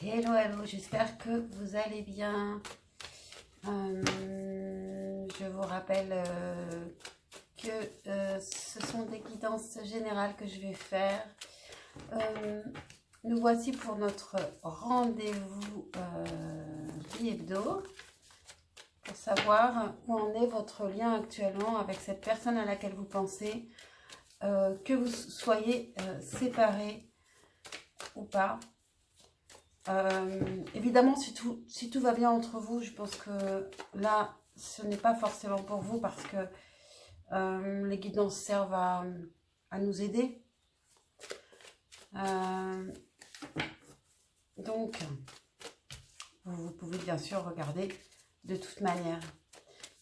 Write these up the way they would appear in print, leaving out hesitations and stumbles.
Hello, hello, j'espère que vous allez bien. Je vous rappelle que ce sont des guidances générales que je vais faire. Nous voici pour notre rendez-vous bi-hebdo pour savoir où en est votre lien actuellement avec cette personne à laquelle vous pensez, que vous soyez séparés ou pas. Évidemment, si tout va bien entre vous, je pense que là, ce n'est pas forcément pour vous parce que les guidances servent à nous aider. Donc, vous pouvez bien sûr regarder de toute manière.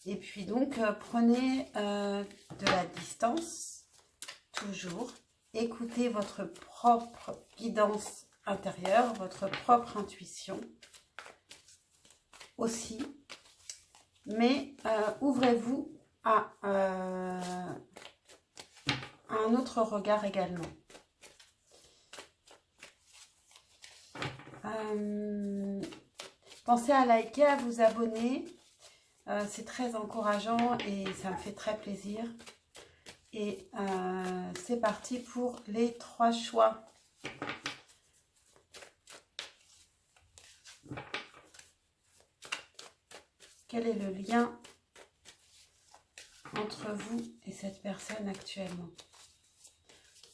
Et puis donc, prenez de la distance, toujours. Écoutez votre propre guidance intérieure, votre propre intuition aussi. Mais ouvrez-vous à un autre regard également. Pensez à liker, à vous abonner. C'est très encourageant et ça me fait très plaisir. Et c'est parti pour les 3 choix. Quel est le lien entre vous et cette personne actuellement?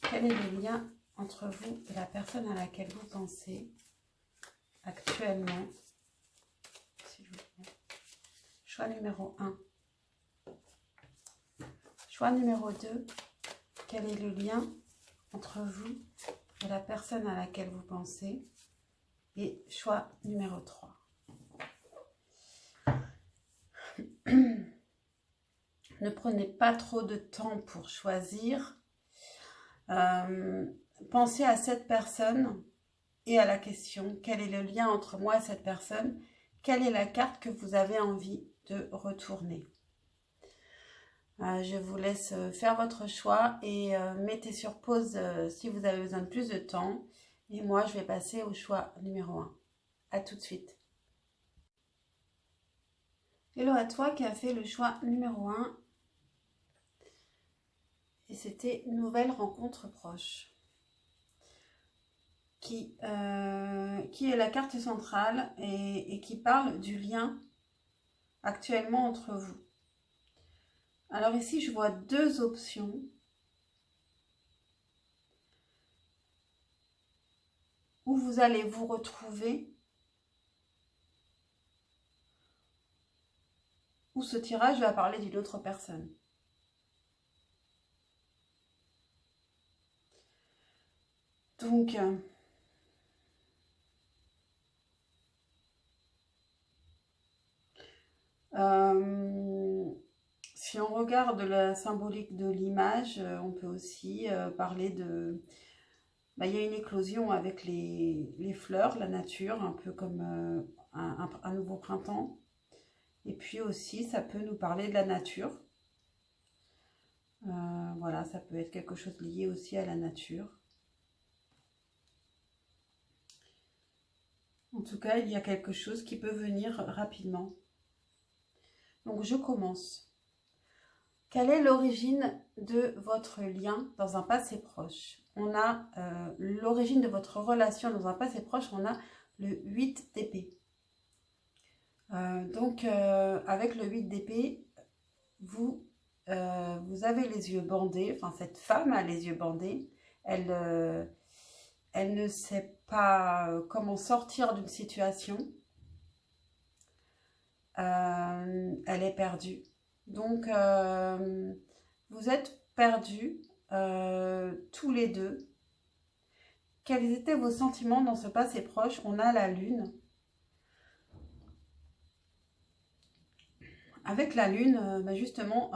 Quel est le lien entre vous et la personne à laquelle vous pensez actuellement? S'il vous plaît. Choix numéro 1. Choix numéro 2. Quel est le lien entre vous et la personne à laquelle vous pensez? Et choix numéro 3. Ne prenez pas trop de temps pour choisir. Pensez à cette personne et à la question, quel est le lien entre moi et cette personne? Quelle est la carte que vous avez envie de retourner? Je vous laisse faire votre choix et mettez sur pause si vous avez besoin de plus de temps. Et moi, je vais passer au choix numéro 1. À tout de suite. Hello à toi qui a fait le choix numéro 1. Et c'était nouvelle rencontre proche. Qui est la carte centrale et qui parle du lien actuellement entre vous. Alors ici, je vois 2 options. Où vous allez vous retrouver. Où ce tirage va parler d'une autre personne. Donc, si on regarde la symbolique de l'image, on peut aussi parler de... il y a une éclosion avec les fleurs, la nature, un peu comme un nouveau printemps. Et puis aussi, ça peut nous parler de la nature. Voilà, ça peut être quelque chose lié aussi à la nature. En tout cas, il y a quelque chose qui peut venir rapidement. Donc, je commence. Quelle est l'origine de votre lien dans un passé proche? On a l'origine de votre relation dans un passé proche, on a le 8 d'épée. Donc, avec le 8 d'épée, vous avez les yeux bandés, enfin cette femme a les yeux bandés, elle ne sait pas comment sortir d'une situation, elle est perdue. Donc, vous êtes perdus tous les deux. Quels étaient vos sentiments dans ce passé proche? On a la lune. Avec la lune, justement,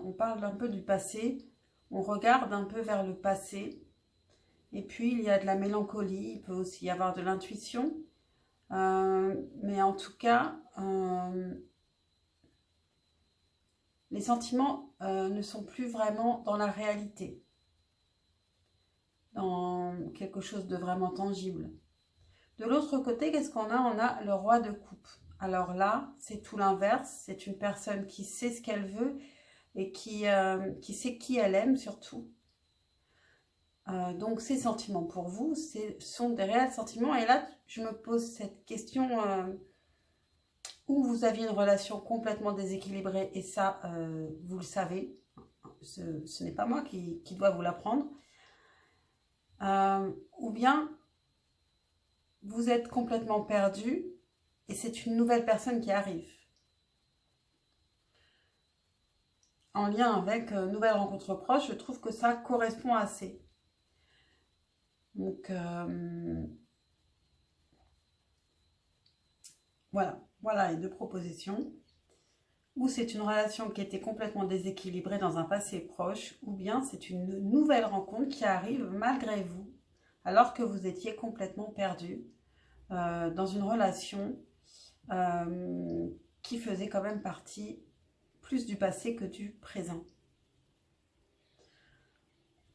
on parle un peu du passé. On regarde un peu vers le passé. Et puis, il y a de la mélancolie. Il peut aussi y avoir de l'intuition. Mais en tout cas, les sentiments ne sont plus vraiment dans la réalité. Dans quelque chose de vraiment tangible. De l'autre côté, qu'est-ce qu'on a? On a le roi de coupe. Alors là, c'est tout l'inverse. C'est une personne qui sait ce qu'elle veut et qui sait qui elle aime surtout. Donc, ces sentiments pour vous, sont des réels sentiments. Et là, je me pose cette question où vous aviez une relation complètement déséquilibrée. Et ça, vous le savez. Ce n'est pas moi qui dois vous l'apprendre. Ou bien, vous êtes complètement perdu et c'est une nouvelle personne qui arrive. En lien avec nouvelle rencontre proche, je trouve que ça correspond assez. Donc, voilà les deux propositions. Ou c'est une relation qui était complètement déséquilibrée dans un passé proche, ou bien c'est une nouvelle rencontre qui arrive malgré vous, alors que vous étiez complètement perdu dans une relation qui faisait quand même partie plus du passé que du présent.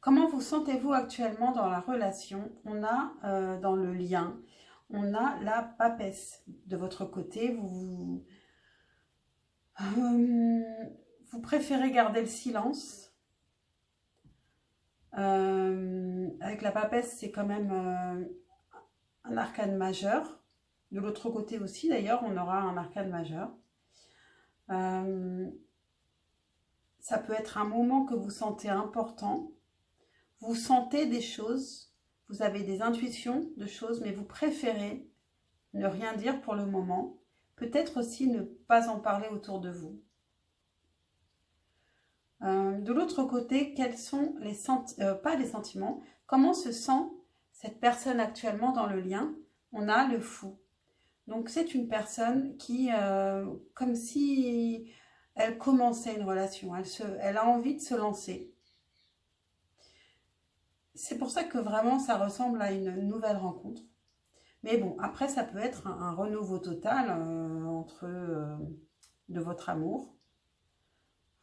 Comment vous sentez-vous actuellement dans la relation? On a dans le lien, on a la papesse de votre côté. Vous préférez garder le silence. Avec la papesse, c'est quand même un arcane majeur. De l'autre côté aussi, d'ailleurs, on aura un arcane majeur. Ça peut être un moment que vous sentez important. Vous sentez des choses, vous avez des intuitions de choses, mais vous préférez ne rien dire pour le moment. Peut-être aussi ne pas en parler autour de vous. De l'autre côté, quels sont les pas les sentiments, comment se sent cette personne actuellement dans le lien? On a le fou. Donc c'est une personne qui, comme si elle commençait une relation, elle a envie de se lancer. C'est pour ça que vraiment ça ressemble à une nouvelle rencontre. Mais bon, après ça peut être un renouveau total de votre amour.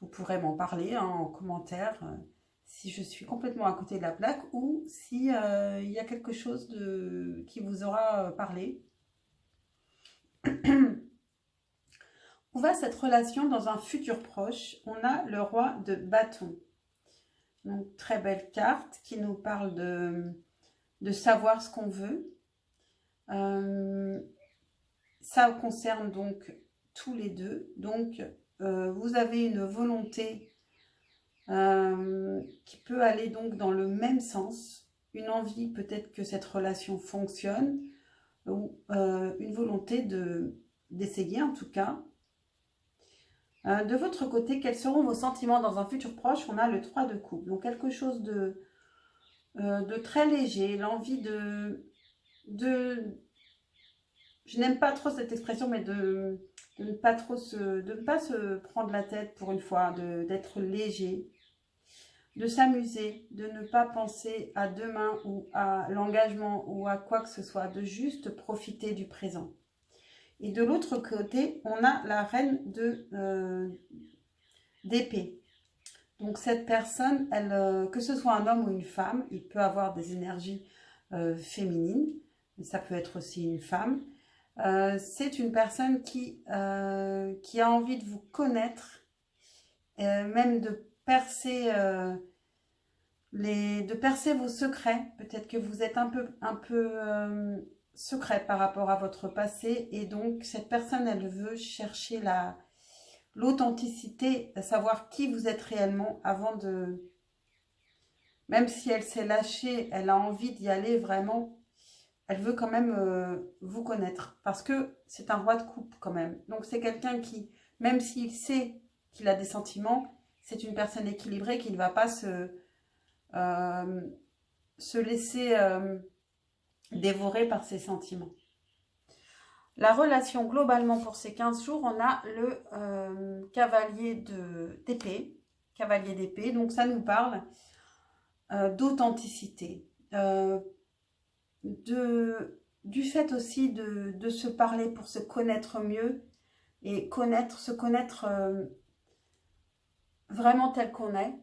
Vous pourrez m'en parler en commentaire si je suis complètement à côté de la plaque ou si il y a quelque chose qui vous aura parlé. Où va cette relation dans un futur proche? On a le roi de bâton. Donc, très belle carte qui nous parle de savoir ce qu'on veut. Ça concerne donc tous les deux. Donc, vous avez une volonté qui peut aller donc dans le même sens. Une envie peut-être que cette relation fonctionne ou une volonté d'essayer en tout cas. De votre côté, quels seront vos sentiments dans un futur proche? On a le 3 de coupe, donc quelque chose de très léger, l'envie de je n'aime pas trop cette expression, mais de ne pas se prendre la tête pour une fois, d'être léger, de s'amuser, de ne pas penser à demain ou à l'engagement ou à quoi que ce soit, de juste profiter du présent. Et de l'autre côté, on a la reine d'épée. Donc cette personne, que ce soit un homme ou une femme, il peut avoir des énergies féminines, mais ça peut être aussi une femme. C'est une personne qui a envie de vous connaître, même de percer vos secrets. Peut-être que vous êtes un peu secret par rapport à votre passé et donc cette personne elle veut chercher l'authenticité, savoir qui vous êtes réellement avant de, même si elle s'est lâchée, elle a envie d'y aller vraiment, elle veut quand même vous connaître parce que c'est un roi de coupe quand même. Donc c'est quelqu'un qui, même s'il sait qu'il a des sentiments, c'est une personne équilibrée qui ne va pas se laisser dévoré par ses sentiments. La relation globalement pour ces 15 jours, on a le cavalier d'épée. Cavalier d'épée, donc ça nous parle d'authenticité, du fait aussi de se parler pour se connaître mieux et se connaître vraiment tel qu'on est.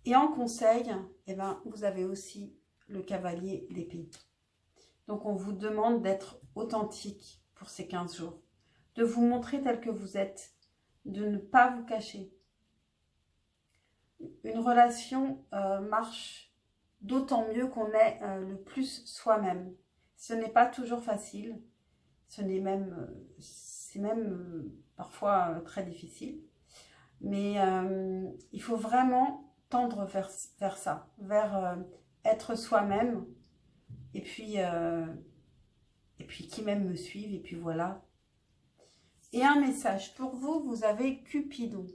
Et en conseil, eh ben, vous avez aussi le cavalier d'épée. Donc, on vous demande d'être authentique pour ces 15 jours, de vous montrer tel que vous êtes, de ne pas vous cacher. Une relation marche d'autant mieux qu'on est le plus soi-même. Ce n'est pas toujours facile, c'est même parfois très difficile, mais il faut vraiment tendre vers ça, vers être soi-même, et puis qui m'aime me suive, et puis voilà. Et un message pour vous, vous avez Cupidon.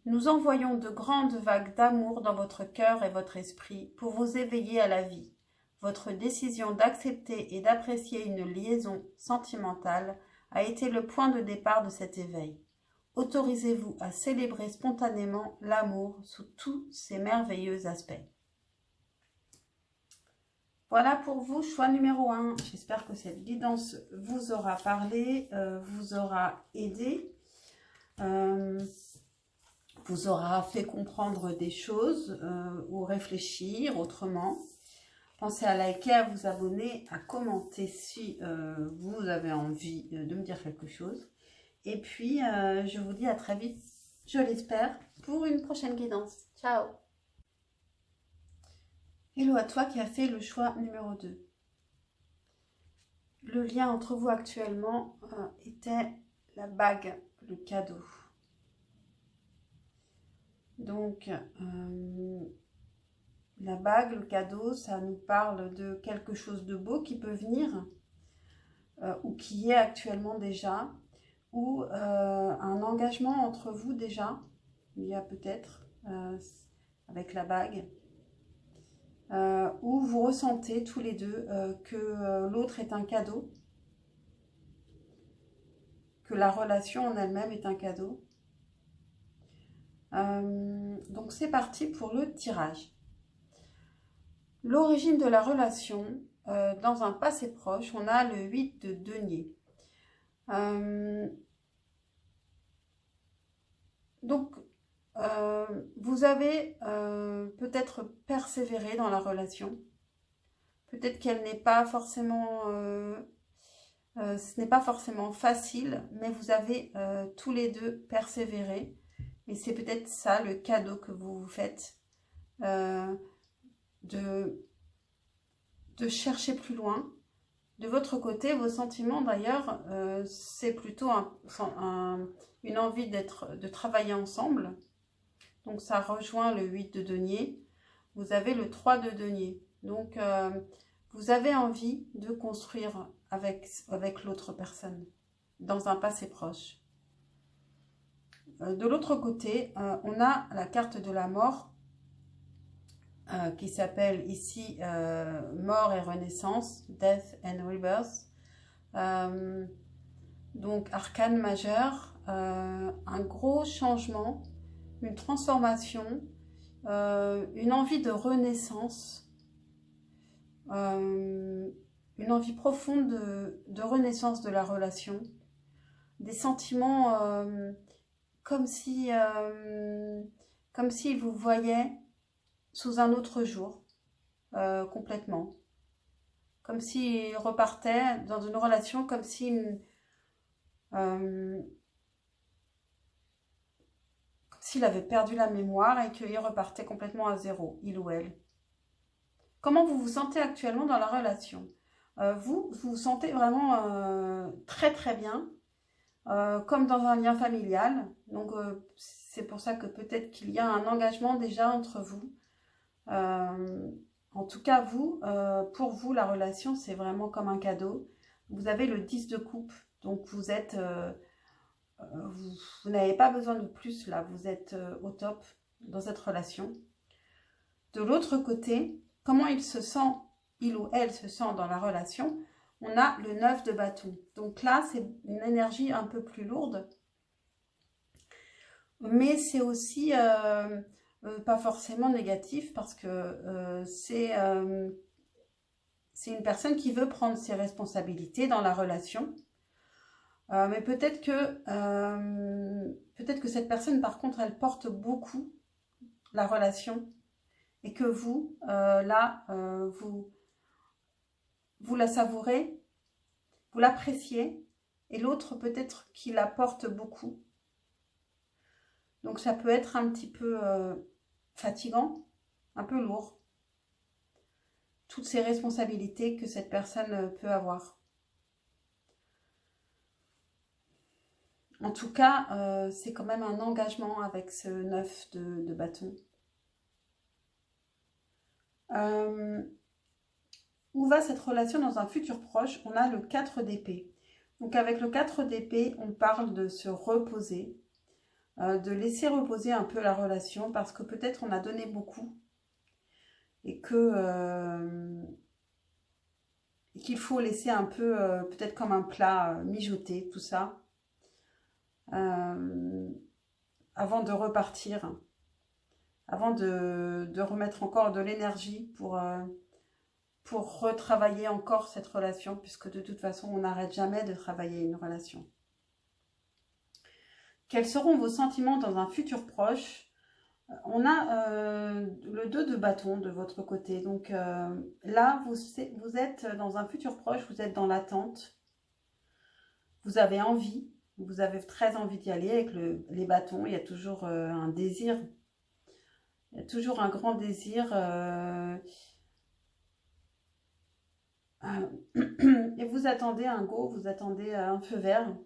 Nous envoyons de grandes vagues d'amour dans votre cœur et votre esprit pour vous éveiller à la vie. Votre décision d'accepter et d'apprécier une liaison sentimentale a été le point de départ de cet éveil. Autorisez-vous à célébrer spontanément l'amour sous tous ses merveilleux aspects. Voilà pour vous, choix numéro 1. J'espère que cette guidance vous aura parlé, vous aura aidé, vous aura fait comprendre des choses ou réfléchir autrement. Pensez à liker, à vous abonner, à commenter si vous avez envie de me dire quelque chose. Et puis, je vous dis à très vite, je l'espère, pour une prochaine guidance. Ciao! Hello à toi qui as fait le choix numéro 2. Le lien entre vous actuellement était la bague, le cadeau. Donc, la bague, le cadeau, ça nous parle de quelque chose de beau qui peut venir ou qui est actuellement déjà, ou un engagement entre vous déjà, il y a peut-être avec la bague, où vous ressentez tous les deux que l'autre est un cadeau, que la relation en elle-même est un cadeau. Donc c'est parti pour le tirage. L'origine de la relation, dans un passé proche, on a le 8 de denier. Donc, vous avez peut-être persévéré dans la relation. Peut-être qu'elle n'est pas forcément... ce n'est pas forcément facile, mais vous avez tous les deux persévéré. Et c'est peut-être ça le cadeau que vous vous faites. De chercher plus loin. De votre côté, vos sentiments d'ailleurs, c'est plutôt une envie de travailler ensemble. Donc ça rejoint le 8 de denier. Vous avez le 3 de denier. Donc vous avez envie de construire avec l'autre personne dans un passé proche. De l'autre côté, on a la carte de la mort qui s'appelle ici Mort et Renaissance, Death and Rebirth. Donc arcane majeur, un gros changement, une transformation, une envie de renaissance, une envie profonde de renaissance de la relation, des sentiments comme si vous voyiez sous un autre jour, complètement. Comme s'il repartait dans une relation, comme s'il avait perdu la mémoire et qu'il repartait complètement à zéro, il ou elle. Comment vous vous sentez actuellement dans la relation? Vous vous sentez vraiment très très bien, comme dans un lien familial. Donc c'est pour ça que peut-être qu'il y a un engagement déjà entre vous. En tout cas, pour vous, la relation, c'est vraiment comme un cadeau. Vous avez le 10 de coupe, donc vous êtes, vous n'avez pas besoin de plus là, vous êtes au top dans cette relation. De l'autre côté, comment il ou elle se sent dans la relation? On a le 9 de bâton. Donc là, c'est une énergie un peu plus lourde, mais c'est aussi pas forcément négatif parce que c'est une personne qui veut prendre ses responsabilités dans la relation. Mais peut-être que cette personne, par contre, elle porte beaucoup la relation et que vous, là, vous la savourez, vous l'appréciez, et l'autre peut-être qu'il apporte beaucoup. Donc ça peut être un petit peu fatigant, un peu lourd. Toutes ces responsabilités que cette personne peut avoir. En tout cas, c'est quand même un engagement avec ce 9 de bâton. Où va cette relation dans un futur proche? On a le 4 d'épée. Donc avec le 4 d'épée, on parle de se reposer, de laisser reposer un peu la relation parce que peut-être on a donné beaucoup et que qu'il faut laisser un peu, peut-être comme un plat mijoter, tout ça, avant de repartir, avant de remettre encore de l'énergie pour retravailler encore cette relation, puisque de toute façon, on n'arrête jamais de travailler une relation. Quels seront vos sentiments dans un futur proche? On a le 2 de bâton de votre côté. Donc là, vous êtes dans un futur proche, vous êtes dans l'attente. Vous avez envie, vous avez très envie d'y aller avec les bâtons. Il y a toujours un désir. Il y a toujours un grand désir. Et vous attendez un go, vous attendez un feu vert.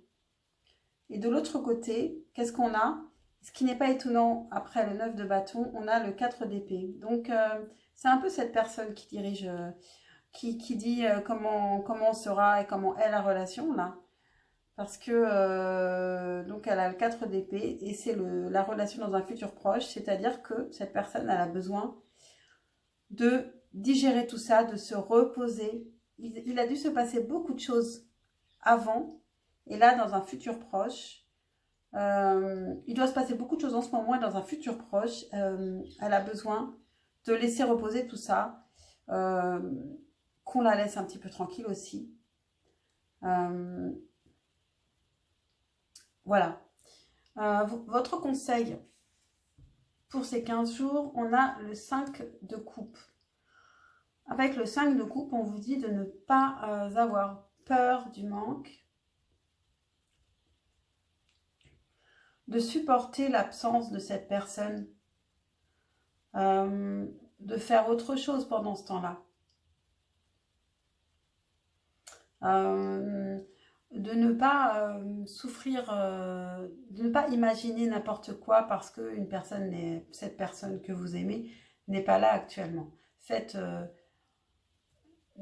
Et de l'autre côté, qu'est-ce qu'on a? Ce qui n'est pas étonnant, après le 9 de bâton, on a le 4 d'épée. Donc, c'est un peu cette personne qui dirige, qui dit comment sera et comment est la relation, là. Parce que, donc, elle a le 4 d'épée et c'est la relation dans un futur proche. C'est-à-dire que cette personne, elle a besoin de digérer tout ça, de se reposer. Il a dû se passer beaucoup de choses avant. Et là, dans un futur proche, il doit se passer beaucoup de choses en ce moment. Et dans un futur proche, elle a besoin de laisser reposer tout ça. Qu'on la laisse un petit peu tranquille aussi. Voilà. Votre conseil pour ces 15 jours, on a le 5 de coupe. Avec le 5 de coupe, on vous dit de ne pas avoir peur du manque, de supporter l'absence de cette personne, de faire autre chose pendant ce temps-là. De ne pas souffrir, de ne pas imaginer n'importe quoi parce que cette personne que vous aimez n'est pas là actuellement.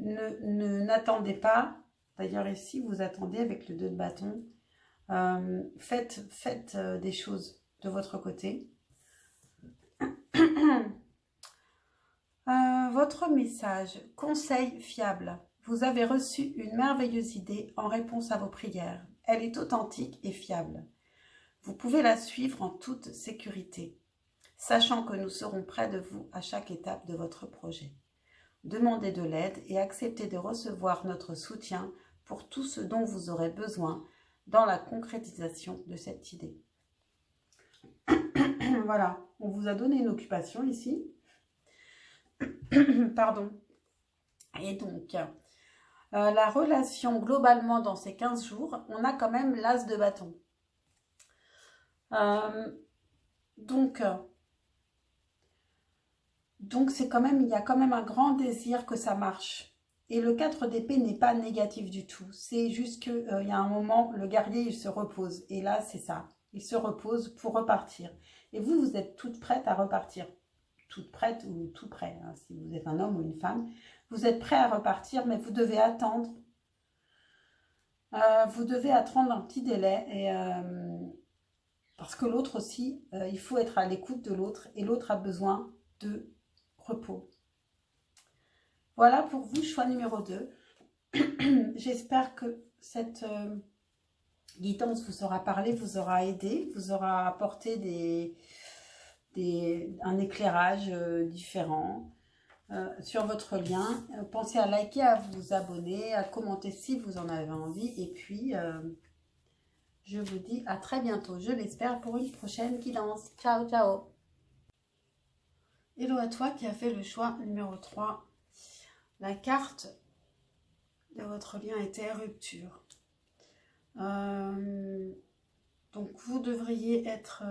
N'attendez pas, d'ailleurs ici vous attendez avec le 2 de bâton, faites des choses de votre côté. Votre message, conseil fiable. Vous avez reçu une merveilleuse idée en réponse à vos prières. Elle est authentique et fiable. Vous pouvez la suivre en toute sécurité, sachant que nous serons près de vous à chaque étape de votre projet. Demandez de l'aide et acceptez de recevoir notre soutien pour tout ce dont vous aurez besoin dans la concrétisation de cette idée. Voilà, on vous a donné une occupation ici. Pardon. Et donc, la relation globalement dans ces 15 jours, on a quand même l'as de bâton. Donc c'est quand même, il y a quand même un grand désir que ça marche. Et le 4 d'épée n'est pas négatif du tout. C'est juste qu'il y a un moment, le guerrier, il se repose. Et là, c'est ça. Il se repose pour repartir. Et vous, vous êtes toute prête à repartir. Toute prête ou tout prêt, hein, si vous êtes un homme ou une femme. Vous êtes prêt à repartir, mais vous devez attendre. Vous devez attendre un petit délai. Et, parce que l'autre aussi, il faut être à l'écoute de l'autre. Et l'autre a besoin de repos. Voilà pour vous, choix numéro 2. J'espère que cette guidance vous aura parlé, vous aura aidé, vous aura apporté un éclairage différent sur votre lien. Pensez à liker, à vous abonner, à commenter si vous en avez envie. Et puis, je vous dis à très bientôt, je l'espère, pour une prochaine guidance. Ciao, ciao. Hello à toi qui a fait le choix numéro 3. La carte de votre lien était rupture. Donc vous devriez être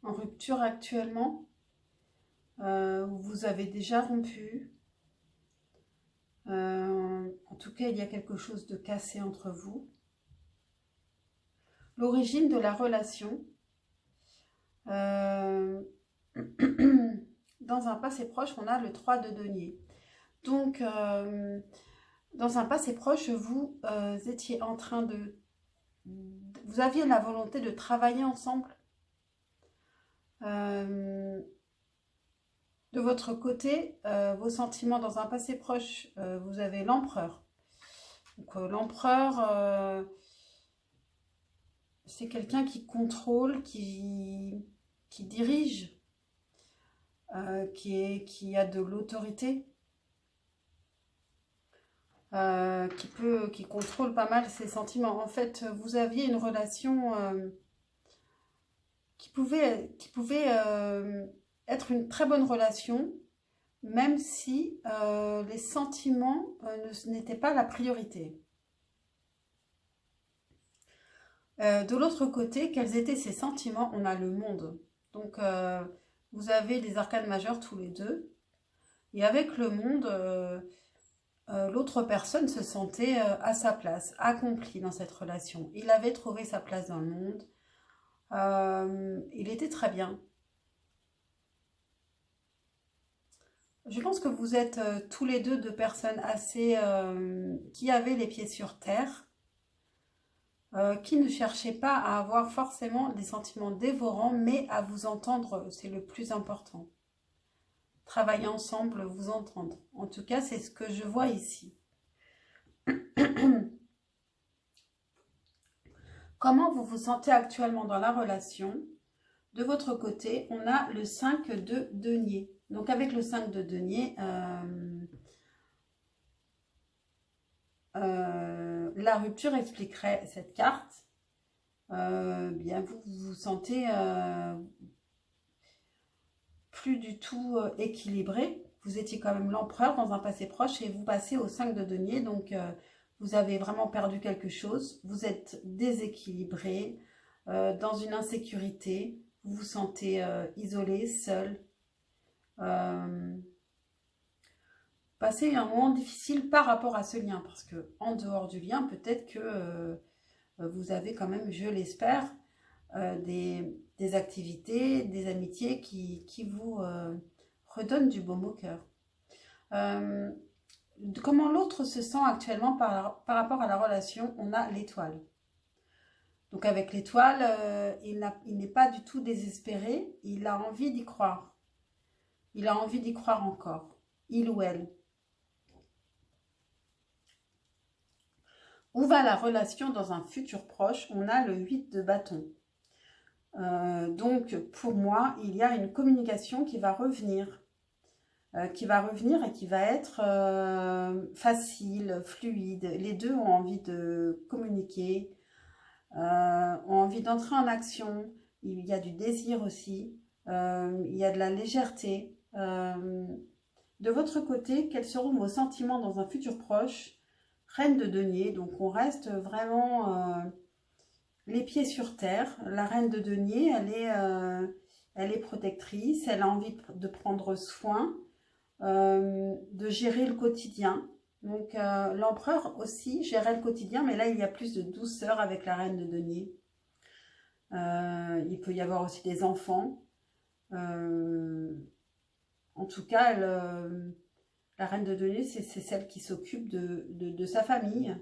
en rupture actuellement. Vous avez déjà rompu. En tout cas, il y a quelque chose de cassé entre vous. L'origine de la relation. Dans un passé proche, on a le 3 de denier. Donc, dans un passé proche, vous étiez en train de... Vous aviez la volonté de travailler ensemble. De votre côté, vos sentiments dans un passé proche, vous avez l'empereur. Donc l'empereur, c'est quelqu'un qui contrôle, qui dirige, qui a de l'autorité, qui contrôle pas mal ses sentiments. En fait, vous aviez une relation qui pouvait être une très bonne relation, même si les sentiments n'étaient pas la priorité. De l'autre côté, quels étaient ces sentiments? On a le monde. Donc, vous avez les arcanes majeures tous les deux. Et avec le monde, l'autre personne se sentait à sa place, accomplie dans cette relation. Il avait trouvé sa place dans le monde. Il était très bien. Je pense que vous êtes tous les deux personnes assez qui avaient les pieds sur terre, qui ne cherchaient pas à avoir forcément des sentiments dévorants, mais à vous entendre, c'est le plus important. Travailler ensemble, vous entendre. En tout cas, c'est ce que je vois ici. Comment vous vous sentez actuellement dans la relation? De votre côté, on a le 5 de denier. Donc, avec le 5 de denier, la rupture expliquerait cette carte. Bien, vous vous sentez plus du tout équilibré. Vous étiez quand même l'empereur dans un passé proche et vous passez au 5 de denier. Donc, vous avez vraiment perdu quelque chose. Vous êtes déséquilibré, dans une insécurité. Vous vous sentez isolé, seul. Passer un moment difficile par rapport à ce lien. Parce que en dehors du lien, peut-être que vous avez quand même, je l'espère, des activités, des amitiés qui vous redonnent du baume au cœur. Comment l'autre se sent actuellement par rapport à la relation? On a l'étoile. Donc avec l'étoile, il n'est pas du tout désespéré, il a envie d'y croire. Il a envie d'y croire encore, il ou elle. Où va la relation dans un futur proche? On a le 8 de bâton. Donc pour moi, il y a une communication qui va revenir. Et qui va être facile, fluide. Les deux ont envie de communiquer, ont envie d'entrer en action. Il y a du désir aussi, il y a de la légèreté. De votre côté, quels seront vos sentiments dans un futur proche? Reine de denier, donc on reste vraiment les pieds sur terre. La reine de denier, elle est protectrice, elle a envie de prendre soin, de gérer le quotidien. Donc l'empereur aussi gérait le quotidien, mais là il y a plus de douceur avec la reine de denier. Il peut y avoir aussi des enfants. En tout cas, la reine de denier, c'est celle qui s'occupe de sa famille.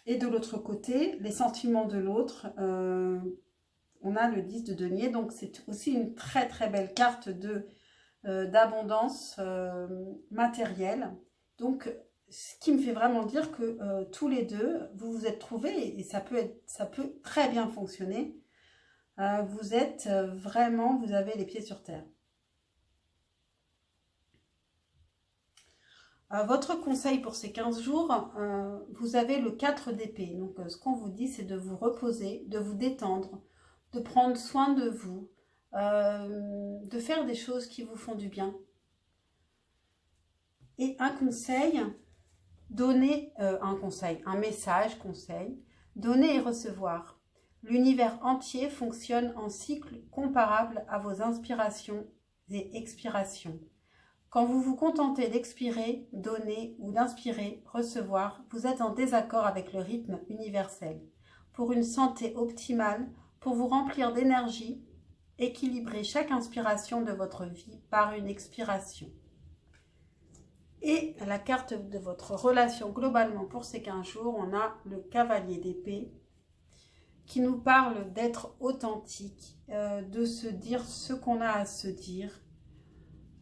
Et de l'autre côté, les sentiments de l'autre, on a le 10 de denier. Donc c'est aussi une très très belle carte d'abondance matérielle. Donc ce qui me fait vraiment dire que tous les deux, vous vous êtes trouvés, et ça peut très bien fonctionner. Vous êtes vraiment, vous avez les pieds sur terre. Votre conseil pour ces 15 jours, vous avez le 4 d'épée. Donc ce qu'on vous dit, c'est de vous reposer, de vous détendre, de prendre soin de vous, de faire des choses qui vous font du bien. Et un conseil, donner un message, conseil, donner et recevoir. L'univers entier fonctionne en cycle comparable à vos inspirations et expirations. Quand vous vous contentez d'expirer, donner ou d'inspirer, recevoir, vous êtes en désaccord avec le rythme universel. Pour une santé optimale, pour vous remplir d'énergie, équilibrez chaque inspiration de votre vie par une expiration. Et la carte de votre relation globalement pour ces 15 jours, on a le cavalier d'épée qui nous parle d'être authentique, de se dire ce qu'on a à se dire,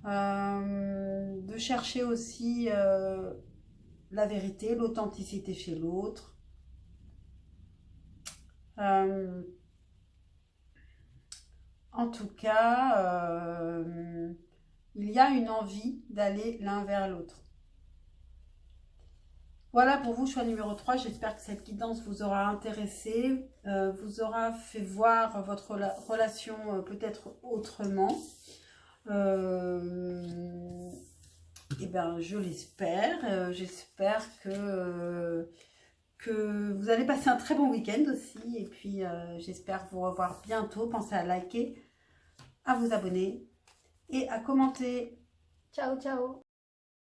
de chercher aussi la vérité, l'authenticité chez l'autre. En tout cas, il y a une envie d'aller l'un vers l'autre. Voilà pour vous, choix numéro 3. J'espère que cette guidance vous aura intéressé, vous aura fait voir votre relation peut-être autrement. Et ben, je l'espère. J'espère que vous allez passer un très bon week-end aussi. Et puis, j'espère vous revoir bientôt. Pensez à liker, à vous abonner et à commenter. Ciao, ciao!